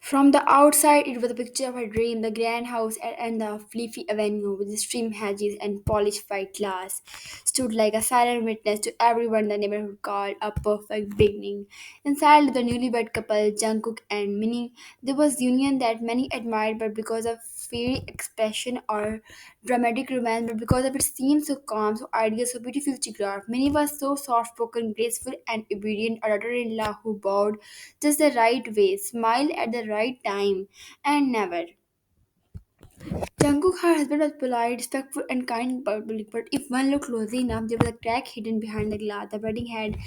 From the outside, it was a picture of her dream, the grand house and the leafy avenue with its trim hedges and polished white glass stood like a silent witness to everyone the neighborhood called a perfect beginning. Inside the newlywed couple, Jungkook and Minnie, there was union that many admired, but because of fairy expression or dramatic romance, but because of it seemed so calm, so ideal, so beautiful to graph. Minnie was so soft-spoken, graceful, and obedient, a daughter-in-law who bowed just the right way, smiled at the right time, and never. Jungkook, her husband, was polite, respectful, and kind in public, but if one looked closely enough, there was a crack hidden behind the glass. The wedding had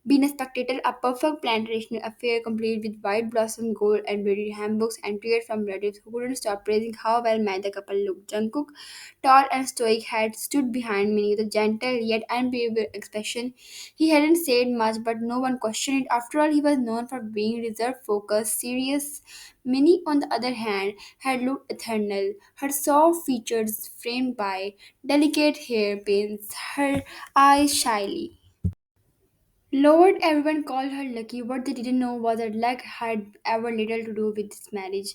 been a spectacle, a perfect planned traditional affair complete with white blossom, gold embroidered handbooks, and tears from relatives who couldn't stop praising how well married the couple looked. Jungkook, tall and stoic, had stood behind Minnie with a gentle yet unbelievable expression. He hadn't said much, but no one questioned it. After all, he was known for being reserved, focused, serious. Minnie, on the other hand, had looked eternal, her soft features framed by delicate hairpins, her eyes shyly lowered. Everyone called her lucky. What they didn't know was that luck had ever little to do with this marriage.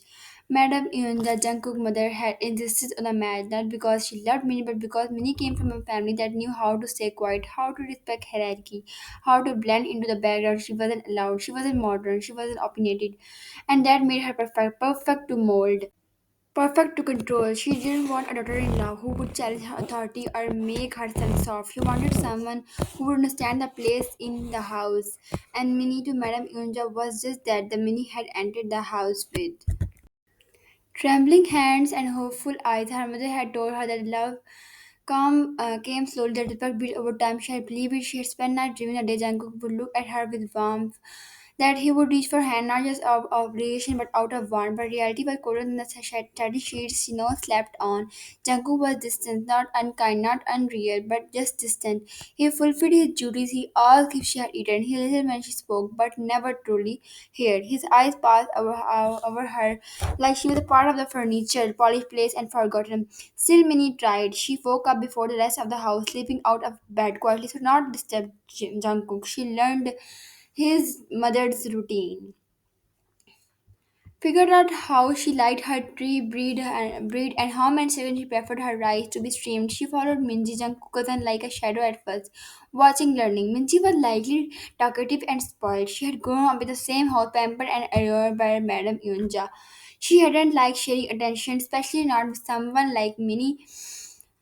Madame Yunja, Jungkook's mother, had insisted on the marriage not because she loved Minnie, but because Minnie came from a family that knew how to stay quiet, how to respect hierarchy, how to blend into the background. She wasn't loud, she wasn't modern, she wasn't opinionated, and that made her perfect to mold. Perfect to control. She didn't want a daughter in law who would challenge her authority or make her son soft. She wanted someone who would understand the place in the house. And Minnie to Madame Yunja was just that the Minnie had entered the house with. Trembling hands and hopeful eyes, her mother had told her that love came slowly, that respect built over time. She had believed it. She had spent night dreaming the day Jungkook would look at her with warmth, that he would reach for her hand not just out of obligation but out of want. But reality was colder than the steady sheets she now slept on. Jungkook was distant, not unkind, not unreal, but just distant. He fulfilled his duties. He asked if she had eaten. He listened when she spoke, but never truly heard. His eyes passed over her like she was a part of the furniture, polished place, and forgotten. Still, Minnie tried. She woke up before the rest of the house, sleeping out of bed quietly, so not disturb Jungkook. She learned his mother's routine, figured out how she liked her tree breed and how many seconds she preferred her rice to be steamed. She followed Minji Jungkook's cousin like a shadow at first, watching, learning. Minji was likely talkative and spoiled. She had grown up with the same house, pampered and adored by Madame Yunja. She hadn't liked sharing attention, especially not with someone like Minnie.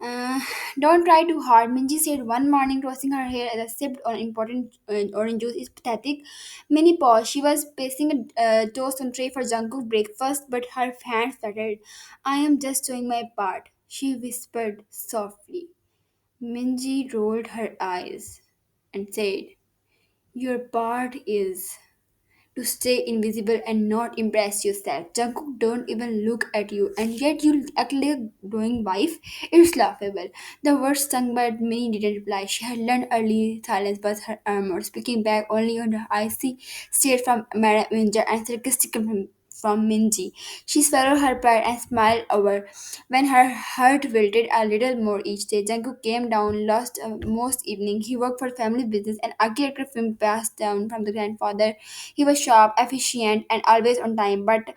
uh, don't try too hard, Minji said one morning, tossing her hair as a sipped on important orange juice. Is pathetic. Minnie paused. She was placing a toast on tray for Jungkook breakfast, but her hands fluttered. I am just doing my part, she whispered softly. Minji rolled her eyes and said, your part is to stay invisible and not impress yourself. Jungkook don't even look at you, and yet you act like a glowing wife. It's laughable. The words stung, but Minnie didn't reply. She had learned early silence was her armor, speaking back only on her icy stare from Madame Windsor and sarcastic from Minji. She swallowed her pride and smiled over when her heart wilted a little more each day. Jungkook came down lost most evening. He worked for family business, an architecture firm passed down from the grandfather. He was sharp, efficient, and always on time, but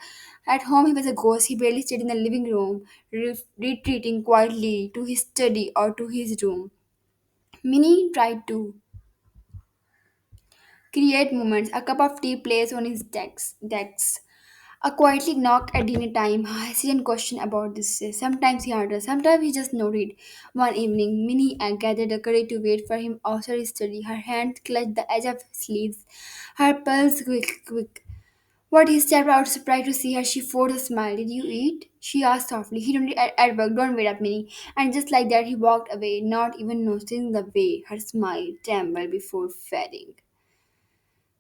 at home he was a ghost. He barely stayed in the living room, retreating quietly to his study or to his room. Minnie tried to create moments. A cup of tea placed on his desk. A quietly knock at dinner time. Hesitant question about this. Sometimes he answered, sometimes he just nodded. One evening, Minnie gathered the courage to wait for him outside his study. Her hand clutched the edge of his sleeves. Her pulse quick. What he stepped out surprised to see her. She forced a smile. Did you eat? She asked softly. He don't at work. Don't wait up, Minnie. And just like that, he walked away, not even noticing the way her smile trembled before fading.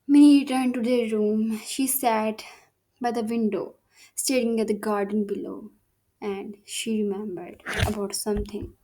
Minnie returned to their room. She sat by the window, staring at the garden below, and she remembered about something.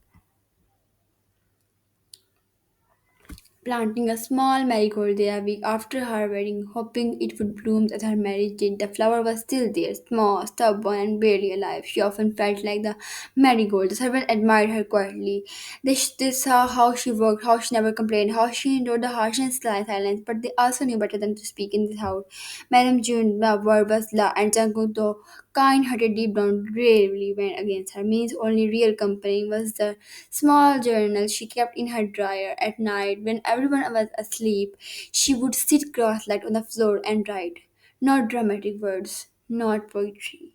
planting a small marigold there a week after her wedding, hoping it would bloom as her marriage did. The flower was still there, small, stubborn, and barely alive. She often felt like the marigold. The servants admired her quietly. They saw how she worked, how she never complained, how she endured the harsh and sly silence, but they also knew better than to speak in this house. Madame June, the word was la, and Jungkook, though kind-hearted deep down, rarely went against her. Min's only real company was the small journal she kept in her drawer at night when everyone was asleep. She would sit cross-legged on the floor and write. Not dramatic words, not poetry,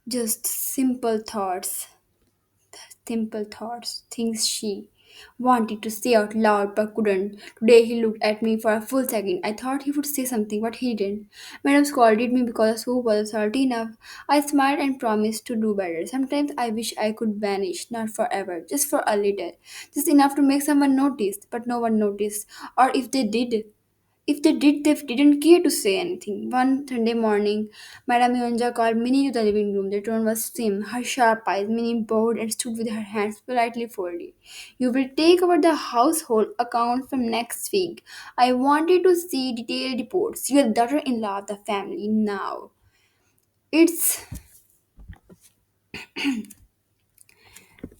just simple thoughts, things she wanted to say out loud but couldn't. Today he looked at me for a full second. I thought he would say something, but he didn't. Madam scolded me because the soup was salty enough. I smiled and promised to do better. Sometimes I wish I could vanish, not forever, just for a little. Just enough to make someone notice, but no one noticed. Or if they did, they didn't care to say anything. One Sunday morning, Madame Yonja called Minnie to the living room. The tone was sim, her sharp eyes. Minnie bowed and stood with her hands politely folded. You will take over the household account from next week. I wanted to see detailed reports. Your daughter-in-law of the family now. It's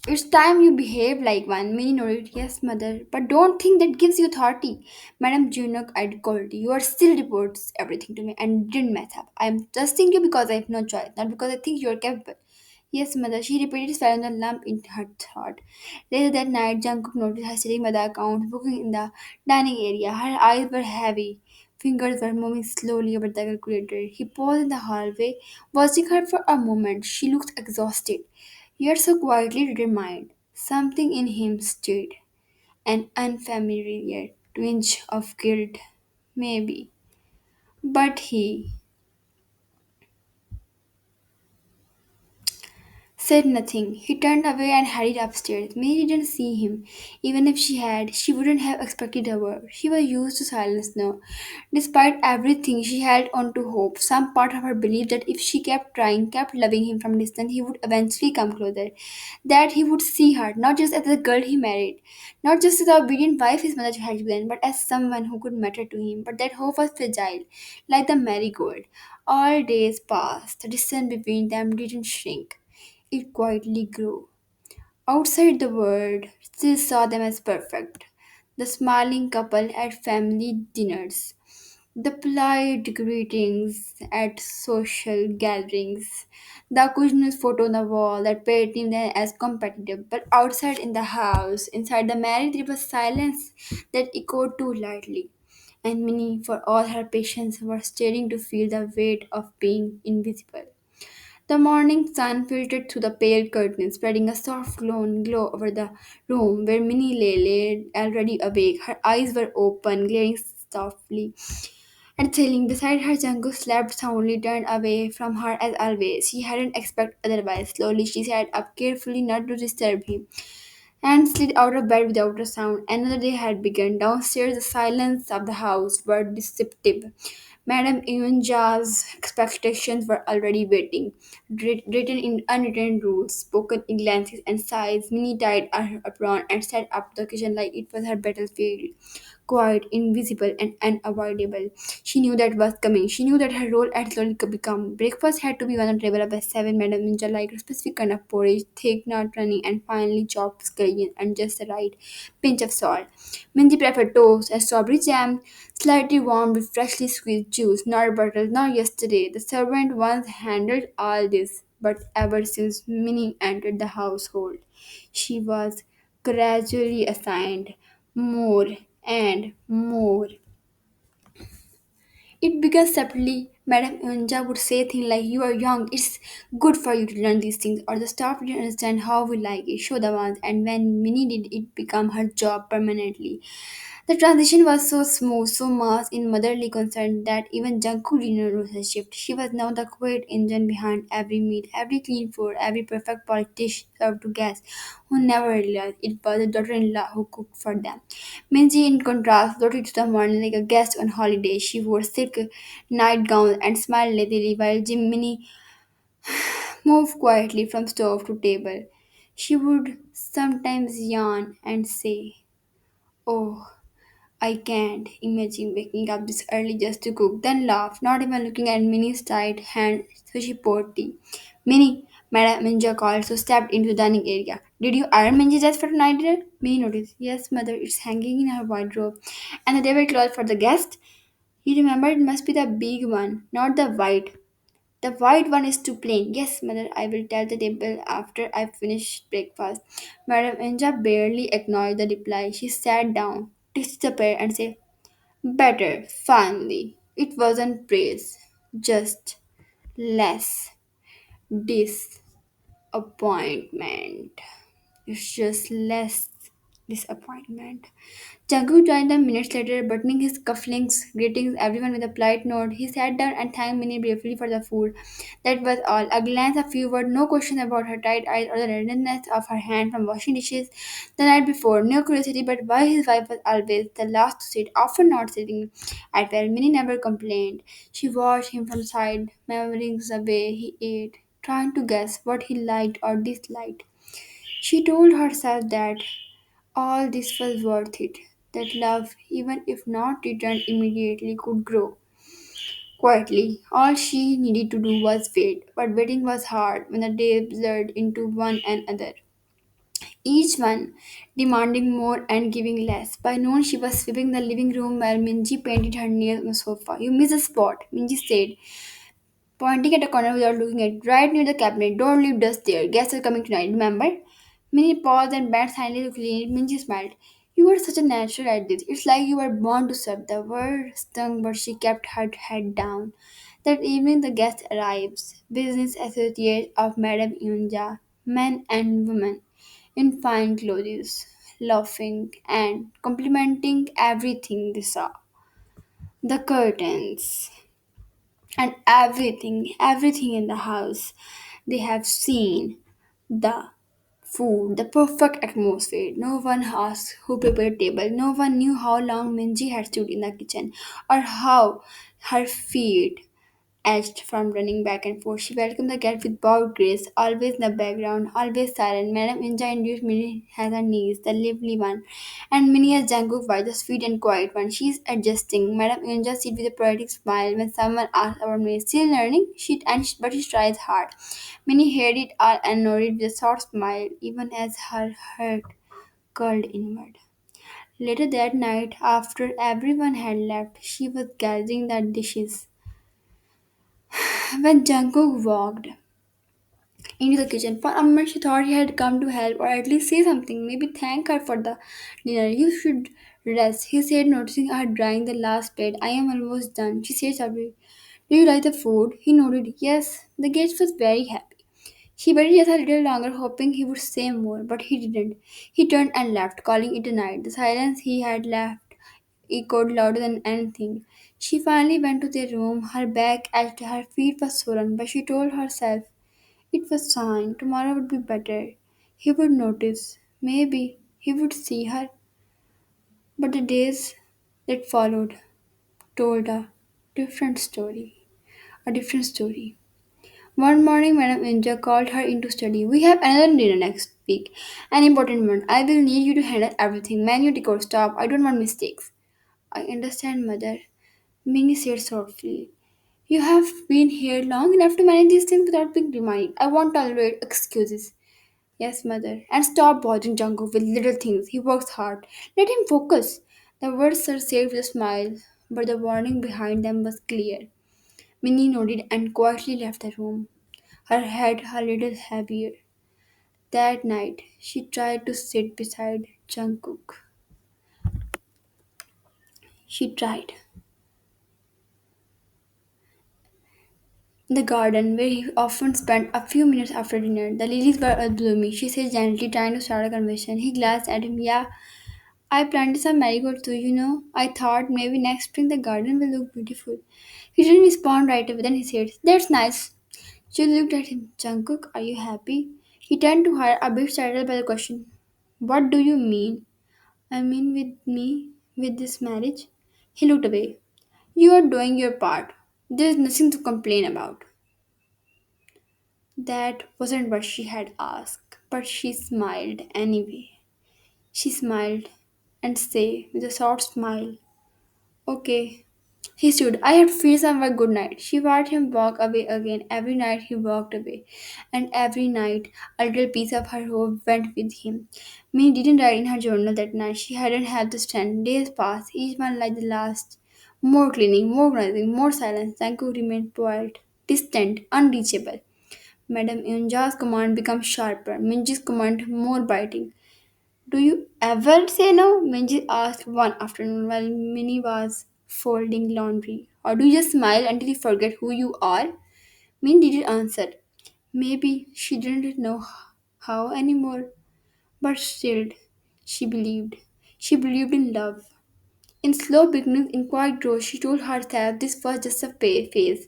It's time you behave like one. Minnie nodded, yes, mother. But don't think that gives you authority. Madam Junok, I'd called you. You are still reports everything to me and didn't mess up. I am trusting you because I have no choice, not because I think you are capable. Yes, mother, she repeated, swallowing a lump in her throat. Later that night, Jungkook noticed her sitting by the account, booking in the dining area. Her eyes were heavy. Fingers were moving slowly over the calculator. He paused in the hallway, watching her for a moment. She looked exhausted, yet so quietly determined. Something in him stirred, an unfamiliar twinge of guilt, maybe. But he said nothing. He turned away and hurried upstairs. Mary didn't see him. Even if she had, she wouldn't have expected a word. She was used to silence now. Despite everything, she held on to hope. Some part of her believed that if she kept trying, kept loving him from a distance, he would eventually come closer. That he would see her, not just as the girl he married, not just as the obedient wife his mother had been, but as someone who could matter to him. But that hope was fragile, like the marigold. All days passed. The distance between them didn't shrink. It quietly grew. Outside the world still saw them as perfect. The smiling couple at family dinners, the polite greetings at social gatherings, the occasional photo on the wall that painted them as competitive. But outside in the house, inside the marriage, there was silence that echoed too lightly. And Minnie, for all her patience, was staring to feel the weight of being invisible. The morning sun filtered through the pale curtains, spreading a soft glow over the room where Minnie lay already awake. Her eyes were open, glaring softly and thrilling. Beside her, Jungkook slept soundly, turned away from her as always. She hadn't expected otherwise. Slowly, she sat up carefully, not to disturb him, and slid out of bed without a sound. Another day had begun. Downstairs, the silence of the house were deceptive. Madame Eunja's expectations were already waiting, written in unwritten rules, spoken in glances and sighs. Minnie tied her apron and set up the kitchen like it was her battlefield, quiet, invisible, and unavoidable. She knew that was coming. She knew that her role had slowly become. Breakfast had to be on the table by 7. Madame Ninja liked a specific kind of porridge, thick, not runny, and finely chopped scallion, and just the right pinch of salt. Minji preferred toast and strawberry jam, slightly warm with freshly squeezed juice, not butter, not yesterday. The servant once handled all this, but ever since Minnie entered the household, she was gradually assigned more and more. It began subtly. Madame Anja would say things like, you are young, it's good for you to learn these things, or the staff didn't understand how we like it, show the ones, and when Minnie did, it became her job permanently. The transition was so smooth, so mass in motherly concern that even Jungkook didn't notice the shift. She was now the quiet engine behind every meal, every clean food, every perfect polished dish served to guests who never realized it was the daughter-in-law who cooked for them. Minji, in contrast, floated to the morning like a guest on holiday. She wore silk nightgowns and smiled lazily while Jiminy moved quietly from stove to table. She would sometimes yawn and say, "Oh, I can't imagine waking up this early just to cook, then laugh, not even looking at Minnie's tight hand so she poured tea. Minnie, Madam Minja called, so stepped into the dining area. Did you iron Minji's dress for tonight, dear? Minnie noticed. Yes, mother, it's hanging in her wardrobe. And the tablecloth for the guest? He remembered it must be the big one, not the white. The white one is too plain. Yes, mother, I will tell the table after I finish breakfast. Madam Inja barely acknowledged the reply. She sat down, touched the pear, and said, better, finally. It wasn't praise, just less disappointment. It's just less disappointment. Jaggu joined them minutes later, buttoning his cufflinks, greeting everyone with a polite nod. He sat down and thanked Minnie briefly for the food. That was all. A glance, a few words, no question about her tight eyes or the redness of her hand from washing dishes the night before. No curiosity, but why his wife was always the last to sit, often not sitting at well. Minnie never complained. She watched him from the side, murmuring the way he ate, trying to guess what he liked or disliked. She told herself that all this was worth it, that love, even if not returned immediately, could grow quietly. All she needed to do was wait, but waiting was hard when the days blurred into one another, each one demanding more and giving less. By noon, she was sweeping the living room while Minji painted her nails on the sofa. You miss a spot, Minji said, pointing at a corner without looking at it, right near the cabinet. Don't leave dust there. Guests are coming tonight, remember? Minnie paused and bent silently to clean it. Minji smiled. You are such a natural at this. It's like you were born to serve. The word stung, but she kept her head down. That evening, the guest arrives. Business associates of Madame Yunja, men and women, in fine clothes, laughing and complimenting everything they saw. The curtains, and everything in the house. They have seen the food, the perfect atmosphere. No one asked who prepared table. No one knew how long Minji had stood in the kitchen or how her feet edged from running back and forth. She welcomed the guest with bowed grace, always in the background, always silent. Madame Inja introduced Minnie as her niece, the lively one, and Minnie as Jungkook was the sweet and quiet one. She's adjusting. Madame Inja sit with a poetic smile when someone asks about Minnie. Still learning? But she tries hard. Minnie heard it all and nodded with a soft smile, even as her heart curled inward. Later that night, after everyone had left, she was gathering the dishes. When Jungkook walked into the kitchen, for a moment she thought he had come to help or at least say something, maybe thank her for the dinner. You should rest, he said, noticing her drying the last plate. I am almost done, she said softly. Do you like the food? He nodded. Yes. The guest was very happy. She waited just a little longer, hoping he would say more, but he didn't. He turned and left, calling it a night. The silence he had left echoed louder than anything. She finally went to their room. Her back ached, her feet were swollen, but she told herself it was fine. Tomorrow would be better. He would notice. Maybe he would see her. But the days that followed told different story. A different story. One morning, Madam Inja called her into study. We have another dinner next week. An important one. I will need you to handle everything. Menu, decor, stop. I don't want mistakes. I understand, mother. Minnie said softly. You have been here long enough to manage these things without being reminded. I won't tolerate excuses. Yes, mother. And stop bothering Jungkook with little things. He works hard. Let him focus. The words were said with a smile, but the warning behind them was clear. Minnie nodded and quietly left the room, her head a little heavier. That night, she tried to sit beside Jungkook. She tried. In the garden, where he often spent a few minutes after dinner, the lilies were all blooming. She said gently, trying to start a conversation. He glanced at him. Yeah, I planted some marigolds too, you know. I thought maybe next spring the garden will look beautiful. He didn't respond right away. Then he said, that's nice. She looked at him. Jungkook, are you happy? He turned to her, a bit startled by the question. What do you mean? I mean, with me, with this marriage? He looked away. You are doing your part. There is nothing to complain about. That wasn't what she had asked, but she smiled anyway. She smiled and say with a soft smile, "Okay." He stood. "I have to feel somewhere. Good night." She watched him walk away again. Every night he walked away, and every night a little piece of her hope went with him. Minnie didn't write in her journal that night. She hadn't had the strength. Days passed, each one like the last. More cleaning, more organizing, more silence. Zanku remained quiet, distant, unreachable. Madame Yunja's command became sharper, Minji's command more biting. "Do you ever say no?" Minji asked one afternoon while Minnie was folding laundry. "Or do you just smile until you forget who you are?" Minnie didn't answer. Maybe she didn't know how anymore, but still, she believed. She believed in love. In slow beginnings, in quiet growth, she told herself this was just a phase.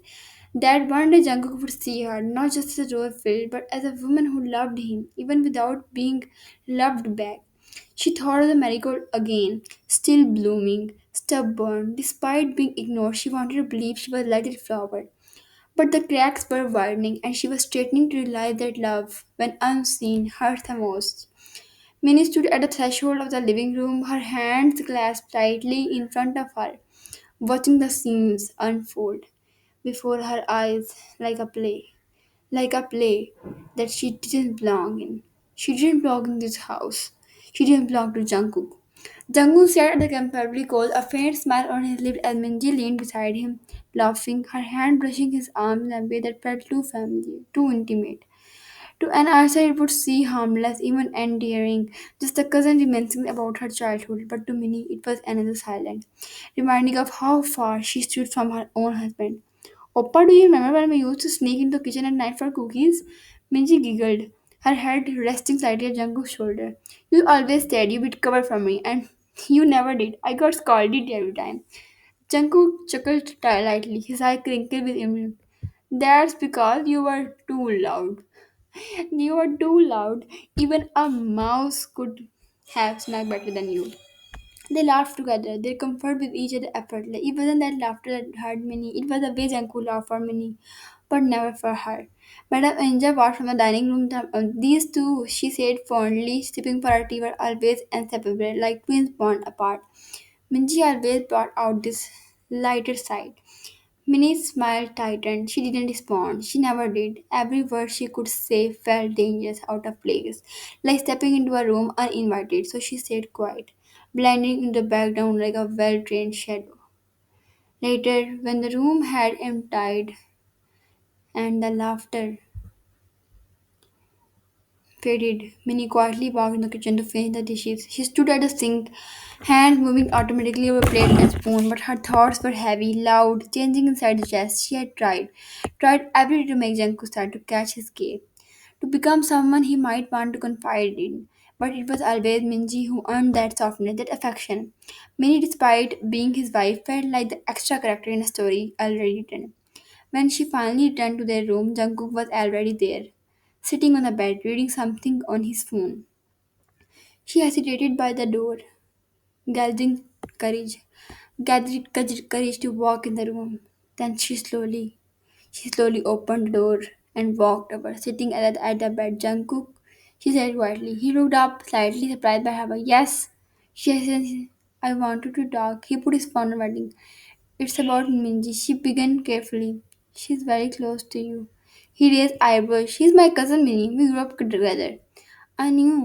That one day Jungkook would see her, not just as a role filled, but as a woman who loved him, even without being loved back. She thought of the marigold again, still blooming, stubborn. Despite being ignored, she wanted to believe she was like that flower. But the cracks were widening, and she was straightening to realize that love, when unseen, hurts the most. Minnie stood at the threshold of the living room, her hands clasped tightly in front of her, watching the scenes unfold before her eyes like a play that she didn't belong in. She didn't belong in this house. She didn't belong to Jungkook. Jungkook sat at the comfortably cold, a faint smile on his lips as Minji leaned beside him, laughing, her hand brushing his arm in a way that felt too familiar, too intimate. To an outsider, it would seem harmless, even endearing, just a cousin reminiscing about her childhood. But to Minnie, it was another silence, reminding of how far she stood from her own husband. "Oppa, do you remember when we used to sneak into the kitchen at night for cookies?" Minji giggled, her head resting slightly on Jungkook's shoulder. "You always said you would cover for me, and you never did. I got scolded every time." Jungkook chuckled lightly, his eye crinkled with amusement. "That's because you were too loud." "You are too loud. Even a mouse could have snack better than you." They laughed together, their comfort with each other effortless. It wasn't that laughter that hurt Minnie, it was the way Janku laughed for Minnie, but never for her. Madame Anja walked from the dining room. These two, she said fondly, sipping for her tea, were always inseparable, like twins born apart. Minji always brought out this lighter side. Minnie's smile tightened. She didn't respond. She never did. Every word she could say felt dangerous, out of place, like stepping into a room uninvited. So she stayed quiet, blending in the background like a well trained shadow. Later, when the room had emptied and the laughter faded, Minnie quietly walked in the kitchen to finish the dishes. She stood at the sink, hands moving automatically over plate and spoon, but her thoughts were heavy, loud, changing inside the chest. She had tried every day to make Janku start to catch his gaze, to become someone he might want to confide in. But it was always Minji who earned that softness, that affection. Minnie, despite being his wife, felt like the extra character in a story already written. When she finally returned to their room, Jungkook was already there, sitting on the bed, reading something on his phone. She hesitated by the door, gathering courage, courage to walk in the room. Then she slowly opened the door and walked over, sitting at the bed. "Jungkook," she said quietly. He looked up, slightly surprised by her. "Yes," she said. "I wanted to talk." He put his phone on wedding. "It's about Minji," she began carefully. "She's very close to you." He raised eyebrows. "She's my cousin Minnie. We grew up together." "I knew,"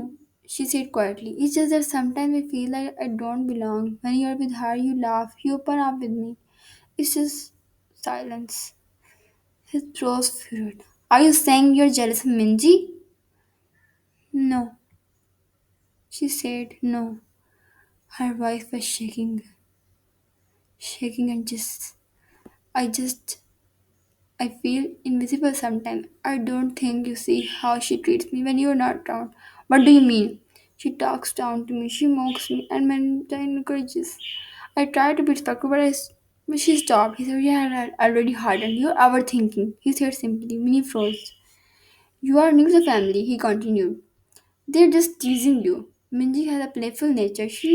she said quietly. "It's just that sometimes I feel like I don't belong. When you're with her, you laugh, you open up with me. It's just silence." His brows furrowed. "Are you saying you're jealous of Minji?" "No," she said. "No." Her voice was shaking and just, I feel invisible sometimes. I don't think you see how she treats me when you're not around. "What do you mean?" "She talks down to me, she mocks me, and when I encourages. I try to be respectful, but she stopped." He said, "Yeah, I already hardened. You're overthinking." He said simply. Minnie froze. "You are new to the family," he continued. "They're just teasing you." Minji has a playful nature. She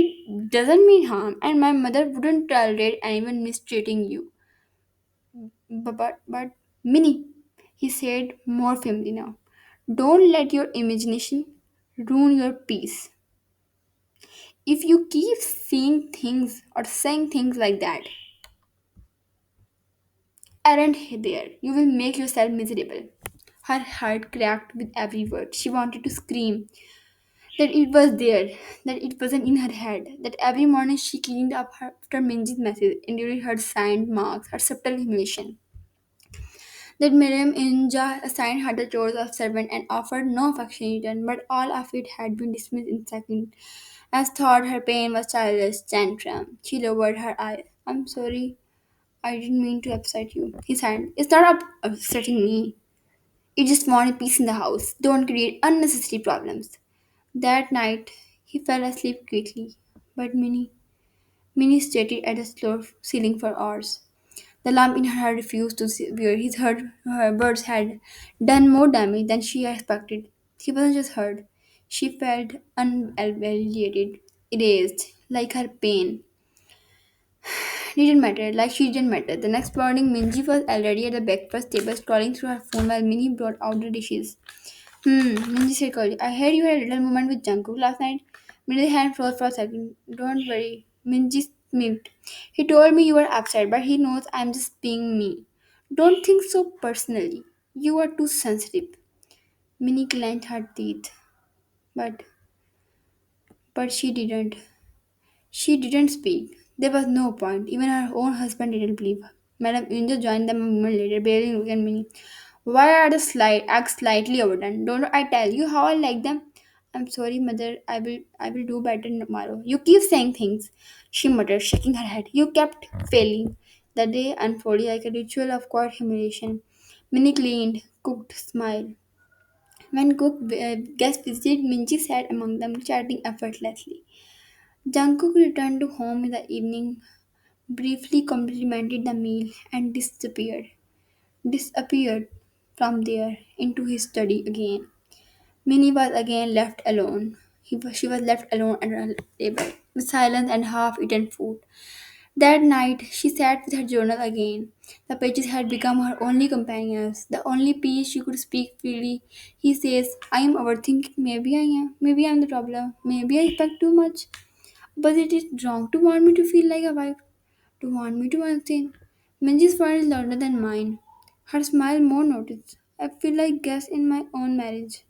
doesn't mean harm, and my mother wouldn't tolerate anyone mistreating you. But, Minnie, he said more firmly now, "don't let your imagination ruin your peace." If you keep seeing things or saying things like that aren't there, you will make yourself miserable. Her heart cracked with every word. She wanted to scream that it was there, that it wasn't in her head, that every morning she cleaned up after Minji's message, enduring her signed marks, her subtle humiliation. That Miriam Inja assigned her the chores of servant and offered no affection in return, but all of it had been dismissed in second, as thought her pain was childish tantrum. She lowered her eyes. I'm sorry, I didn't mean to upset you. He sighed. It's not upsetting me. You just want peace in the house. Don't create unnecessary problems. That night, he fell asleep quickly, but Minnie stared at the floor ceiling for hours. The lamp in her head refused to wear. Her words had done more damage than she expected. She wasn't just hurt. She felt unvalidated, erased, like her pain didn't matter, like she didn't matter. The next morning, Minji was already at the breakfast table scrolling through her phone while Minnie brought out the dishes. Minji said coldly, I heard you had a little moment with Jungkook last night. Minji's hand froze for a second. Don't worry. Minji smiled. He told me you were upset, but he knows I'm just being me. Don't think so personally. You are too sensitive. Minnie clenched her teeth, but she didn't. She didn't speak. There was no point. Even her own husband didn't believe her. Madame Injo joined them a moment later, barely looking at Minnie. Why are the acts slightly overdone? Don't I tell you how I like them? I'm sorry, mother. I will do better tomorrow. You keep saying things, she muttered, shaking her head. You kept failing. The day unfolded like a ritual of quiet humiliation. Minnie cleaned, cooked, smiled. When guests visited, Minji sat among them, chatting effortlessly. Jungkook returned to home in the evening, briefly complimented the meal, and disappeared from there into his study again. Minnie was again left alone. She was left alone at her table, with silence and half eaten food. That night, she sat with her journal again. The pages had become her only companions, the only piece she could speak freely. He says, I am overthinking. Maybe I am. Maybe I am the problem. Maybe I expect too much. But it is wrong to want me to feel like a wife, to want me to understand. Minji's smile is louder than mine. Her smile more noticed. I feel like guest in my own marriage.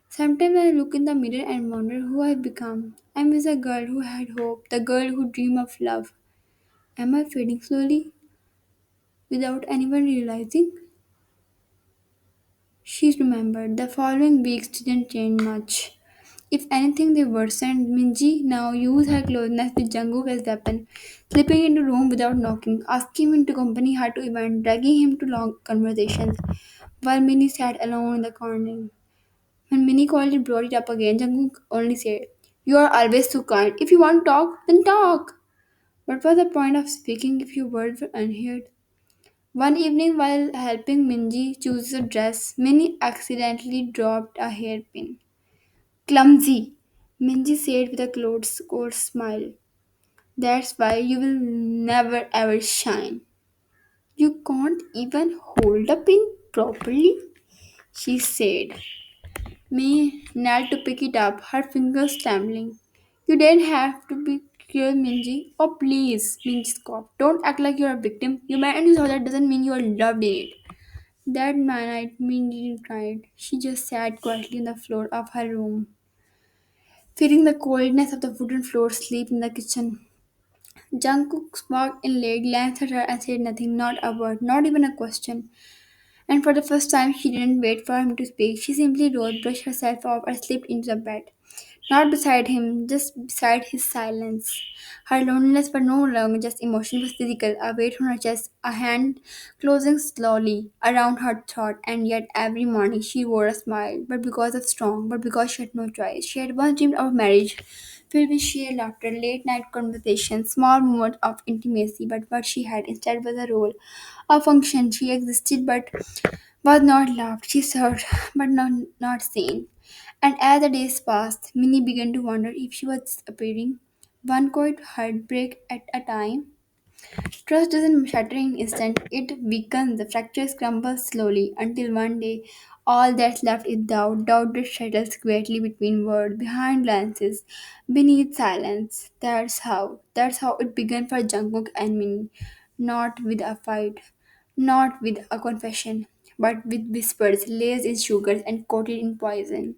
Sometimes I look in the mirror and wonder who I've become. I miss a girl who had hope, the girl who dreamed of love. Am I fading slowly without anyone realizing? She remembered. The following weeks didn't change much. If anything, they worsened. Minji now used her closeness with Jungkook as weapon, slipping into room without knocking, asking him to accompany her to event, dragging him to long conversations, while Minnie sat alone in the corner. When Minnie called it, brought it up again, Jungkook only said, "You are always so kind. If you want to talk, then talk." What was the point of speaking if your words were unheard? One evening, while helping Minji choose a dress, Minnie accidentally dropped a hairpin. Clumsy, Minji said with a cold smile. That's why you will never ever shine. You can't even hold a pin properly, she said. May knelt to pick it up, her fingers trembling. You didn't have to be cruel, Minji. Oh, please, Minji scoffed. Don't act like you're a victim. You married into that doesn't mean you are loved in it. That night, Minji cried. She just sat quietly on the floor of her room, feeling the coldness of the wooden floor, sleep in the kitchen. Jungkook walked in late, glanced at her and said nothing, not a word, not even a question. And for the first time, she didn't wait for him to speak. She simply rose, brushed herself off, and slipped into the bed. Not beside him, just beside his silence. Her loneliness was no longer just emotion, it was physical, a weight on her chest, a hand closing slowly around her throat, and yet every morning she wore a smile, but because of strong, but because she had no choice. She had once dreamed of marriage, filled with sheer laughter, late night conversations, small moments of intimacy, but what she had instead was a role, a function. She existed but was not loved. She served but not seen. And as the days passed, Minnie began to wonder if she was appearing one quiet heartbreak at a time. Trust doesn't shatter in an instant, it weakens. The fractures crumble slowly until one day all that's left is doubt. Doubt that settles quietly between words, behind glances, beneath silence. That's how it began for Jungkook and Minnie. Not with a fight, not with a confession, but with whispers laced in sugars and coated in poison.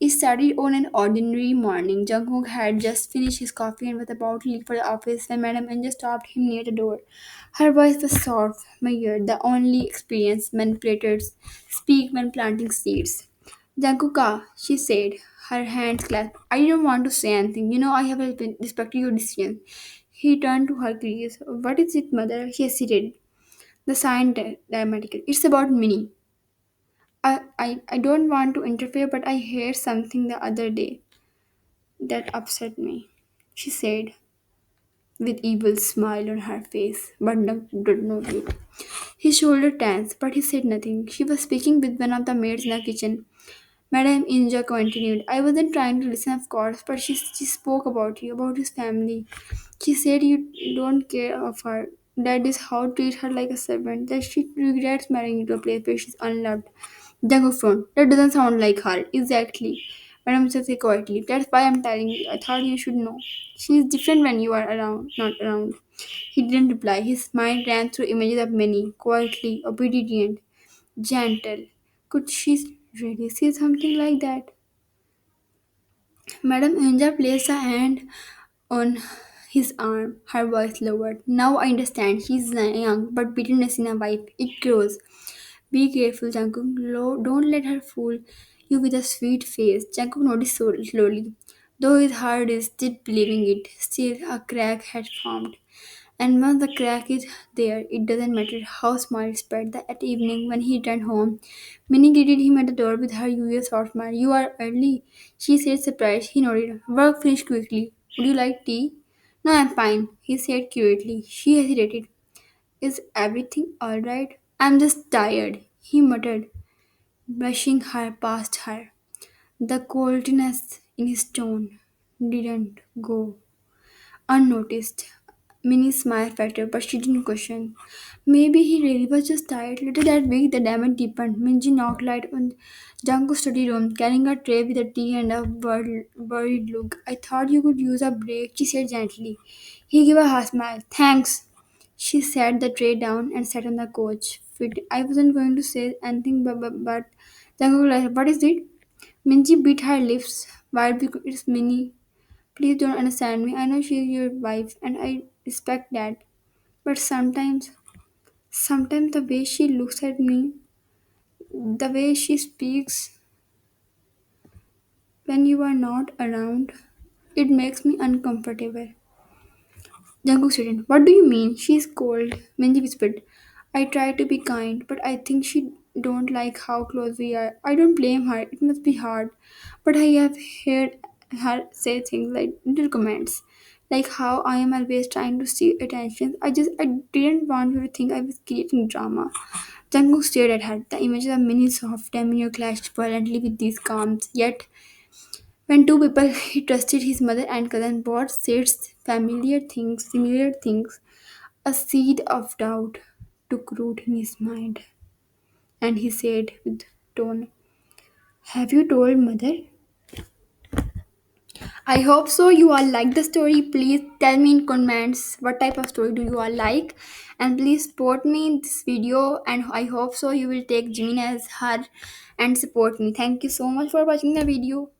It started on an ordinary morning. Jungkook had just finished his coffee and was about to leave for the office when Madam Anja stopped him near the door. Her voice was soft, measured, the only experienced manipulators speak when planting seeds. Jungkooka, she said, her hands clasped. I don't want to say anything. You know I have respected your decision. He turned to her curious. What is it, mother? She hesitated. The sign dramatically. It's about Minnie. I don't want to interfere, but I heard something the other day that upset me, she said with evil smile on her face, but did not look. His shoulder tensed, but he said nothing. She was speaking with one of the maids in the kitchen. Madame Inja continued, I wasn't trying to listen, of course, but she spoke about you, about his family. She said you don't care of her. That is how treat her like a servant. That she regrets marrying into a place where she's unloved. Jungkook frowned. That doesn't sound like her. Exactly. Madam said quietly. That's why I'm telling you. I thought you should know. She is different when you are around, not around. He didn't reply. His mind ran through images of Minnie, quietly, obedient, gentle. Could she really say something like that? Madam Anja placed a hand on his arm, her voice lowered. Now I understand. She's young, but bitterness in a wife, it grows. Be careful, Jungkook. Don't let her fool you with a sweet face. Jungkook noticed slowly. Though his heart is still believing it, still a crack had formed. And once the crack is there, it doesn't matter how small it's spread. That evening, when he returned home, Minnie greeted him at the door with her usual soft smile. You are early, she said, surprised. He nodded. Work finished quickly. Would you like tea? No, I'm fine, he said curiously. She hesitated. Is everything alright? I'm just tired, he muttered, brushing her past her. The coldness in his tone didn't go unnoticed. Minnie smiled better, but she didn't question. Maybe he really was just tired. Later that week, the damage deepened. Minji knocked light on Janko's study room, carrying a tray with a tea and a worried look. I thought you could use a break, she said gently. He gave a half smile. Thanks. She set the tray down and sat on the couch. I wasn't going to say anything, but Janko realized, what is it? Minji bit her lips. Why? Because it's Minnie. Please don't understand me. I know she's your wife and I respect that. But sometimes the way she looks at me, the way she speaks when you are not around, it makes me uncomfortable. Jungkook said, what do you mean? She's cold. Minji whispered. I try to be kind, but I think she don't like how close we are. I don't blame her. It must be hard. But I have heard her say things like little comments. Like how I am always trying to seek attention. I didn't want you to think I was creating drama. Jungkook stared at her. The images of Minnie soft Tamino clashed violently with these calms. Yet when two people he trusted his mother and cousin both said similar things, a seed of doubt took root in his mind, and he said with tone, have you told mother? I hope so. You all like the story. Please tell me in comments what type of story do you all like, and please support me in this video. And I hope so you will take Jimin as her and support me. Thank you so much for watching the video.